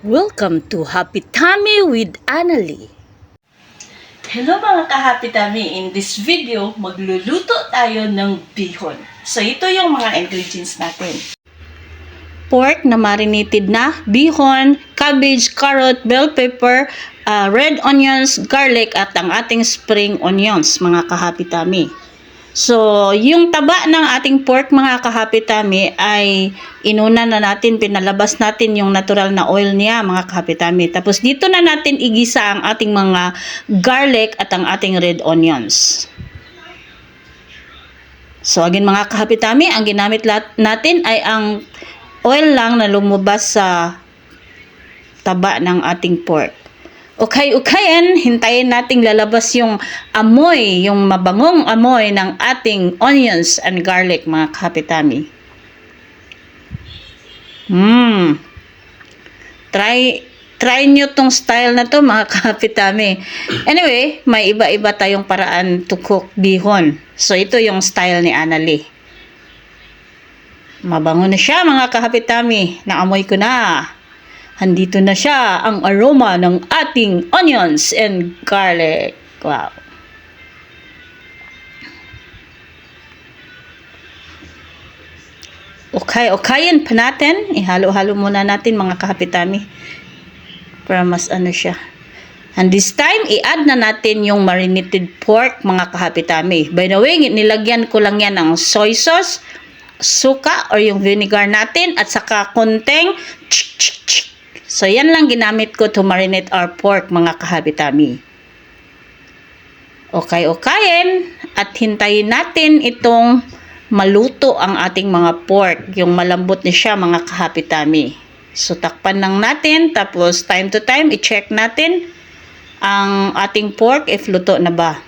Welcome to Happy Tummy with Annalie. Hello mga ka-Happy Tummy! In this video, magluluto tayo ng bihon. So ito yung mga ingredients natin. Pork na marinated na, bihon, cabbage, carrot, bell pepper, red onions, garlic, at ang ating spring onions, mga ka-Happy Tummy. So, yung taba ng ating pork, mga ka-Happy Tummy, ay inuna na natin, pinalabas natin yung natural na oil niya, mga ka-Happy Tummy. Tapos dito na natin igisa ang ating mga garlic at ang ating red onions. So, again mga ka-Happy Tummy, ang ginamit natin ay ang oil lang na lumabas sa taba ng ating pork. Okay-ukayan, hintayin nating lalabas yung amoy, yung mabangong amoy ng ating onions and garlic, mga ka-Happy Tummy. Try nyo tong style na to, mga ka-Happy Tummy. Anyway, may iba-iba tayong paraan to cook bihon. So, ito yung style ni Annalie. Mabango na siya, mga ka-Happy Tummy. Naamoy ko na. Andito na siya, ang aroma ng ating onions and garlic. Wow. Okay-okayin pa natin. Ihalo-halo muna natin, mga ka-Happy Tummy. Para mas ano siya. And this time, i-add na natin yung marinated pork, mga ka-Happy Tummy. By the way, nilagyan ko lang yan ng soy sauce, suka or yung vinegar natin, at saka konting So, yan lang ginamit ko to marinate our pork, mga ka-Happy Tummy. Okay-okayin at hintayin natin itong maluto ang ating mga pork. Yung malambot na siya, mga ka-Happy Tummy. So, takpan lang natin. Tapos, time to time, i-check natin ang ating pork if luto na ba.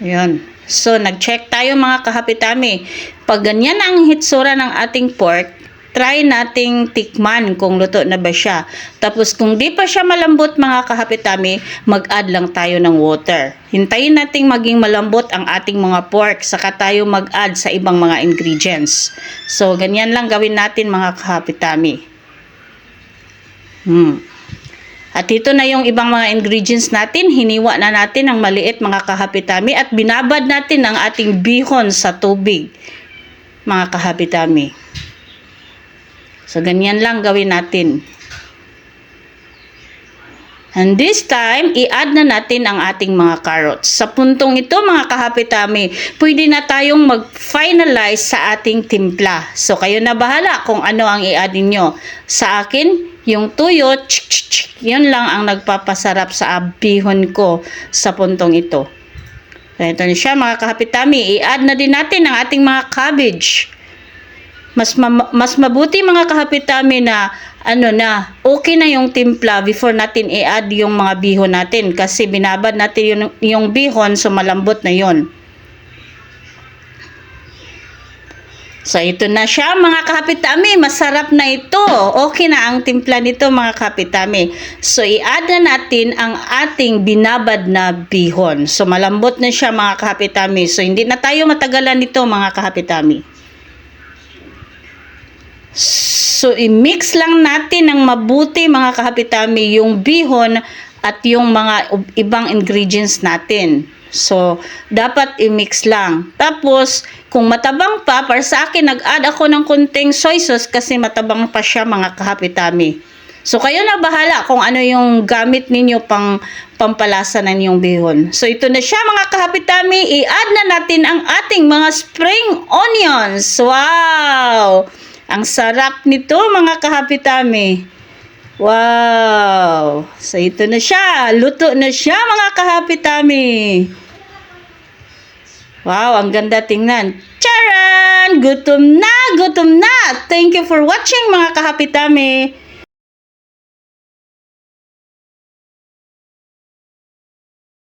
Ayan. So, nag-check tayo, mga ka-Happy Tummy. Pag ganyan ang hitsura ng ating pork, try nating tikman kung luto na ba siya. Tapos, kung di pa siya malambot, mga ka-Happy Tummy, mag-add lang tayo ng water. Hintayin nating maging malambot ang ating mga pork, saka tayo mag-add sa ibang mga ingredients. So, ganyan lang gawin natin, mga ka-Happy Tummy. At ito na yung ibang mga ingredients natin. Hiniwa na natin ang maliit, mga ka-Happy Tummy, at binabad natin ang ating bihon sa tubig, mga ka-Happy Tummy. So, ganyan lang gawin natin. And this time, i-add na natin ang ating mga carrots. Sa puntong ito, mga ka-Happy Tummy, pwede na tayong mag-finalize sa ating timpla. So, kayo na bahala kung ano ang i-add niyo. Sa akin, yung tuyo, yun lang ang nagpapasarap sa bihon ko sa puntong ito. So, ito na siya, mga ka-Happy Tummy. I-add na din natin ang ating mga cabbage. Mas mabuti, mga ka-Happy Tummy, na okay na yung timpla before natin i-add yung mga bihon natin. Kasi binabad natin yung bihon, so malambot na yun. So, ito na siya, mga ka-Happy Tummy. Masarap na ito. Okay na ang timpla nito, mga ka-Happy Tummy. So, i-add na natin ang ating binabad na bihon. So, malambot na siya, mga ka-Happy Tummy. So, hindi na tayo matagalan nito, mga ka-Happy Tummy. So, i-mix lang natin ng mabuti, mga ka-Happy Tummy, yung bihon at yung mga ibang ingredients natin. So, dapat i-mix lang. Tapos, kung matabang pa, para sa akin, nag-add ako ng kunting soy sauce kasi matabang pa siya, mga ka-Happy Tummy. So, kayo na bahala kung ano yung gamit ninyo pang pampalasa ng inyong bihon. So, ito na siya, mga ka-Happy Tummy. I-add na natin ang ating mga spring onions. Wow! Ang sarap nito, mga ka-Happy Tummy. Wow! So, ito na siya. Luto na siya, mga ka-Happy Tummy. Wow, ang ganda tingnan. Charan! Gutom na! Gutom na! Thank you for watching, mga ka-Happy Tummy.